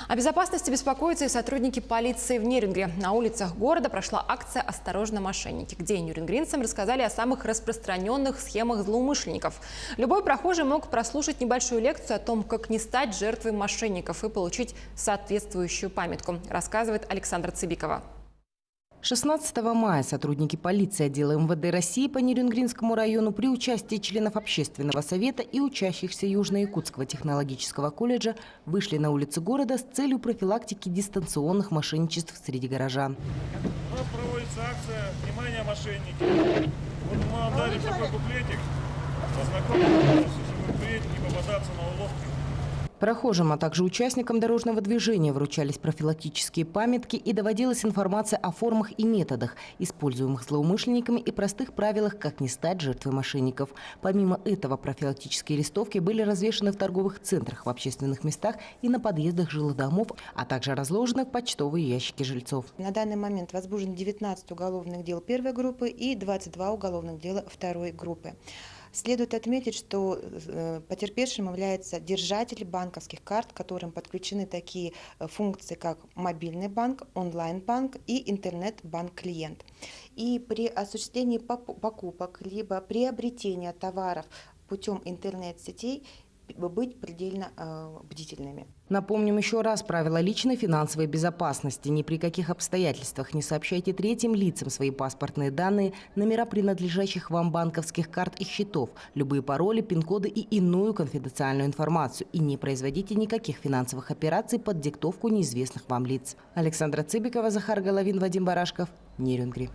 О безопасности беспокоятся и сотрудники полиции в Нерюнгри. На улицах города прошла акция «Осторожно, мошенники», где нерюнгринцам рассказали о самых распространенных схемах злоумышленников. Любой прохожий мог прослушать небольшую лекцию о том, как не стать жертвой мошенников и получить соответствующую памятку, рассказывает Александра Цыбикова. 16 мая сотрудники полиции отдела МВД России по Нерюнгринскому району при участии членов общественного совета и учащихся Южно-Якутского технологического колледжа вышли на улицы города с целью профилактики дистанционных мошенничеств среди горожан. У нас проводится акция «Внимание, мошенники». Вот мы вам дарим такой буклетик. Познакомиться, чтобы впредь не попадаться на уловки. Прохожим, а также участникам дорожного движения вручались профилактические памятки и доводилась информация о формах и методах, используемых злоумышленниками, и простых правилах, как не стать жертвой мошенников. Помимо этого, профилактические листовки были развешаны в торговых центрах, в общественных местах и на подъездах жилых домов, а также разложены в почтовые ящики жильцов. На данный момент возбуждено 19 уголовных дел первой группы и 22 уголовных дела второй группы. Следует отметить, что потерпевшим является держатель банковских карт, к которым подключены такие функции, как мобильный банк, онлайн-банк и интернет-банк-клиент. И при осуществлении покупок либо приобретения товаров путем интернет-сетей быть предельно бдительными. Напомним еще раз правила личной финансовой безопасности. Ни при каких обстоятельствах не сообщайте третьим лицам свои паспортные данные, номера принадлежащих вам банковских карт и счетов, любые пароли, пин-коды и иную конфиденциальную информацию. И не производите никаких финансовых операций под диктовку неизвестных вам лиц. Александра Цыбикова, Захар Головин, Вадим Барашков, Нерюнгри.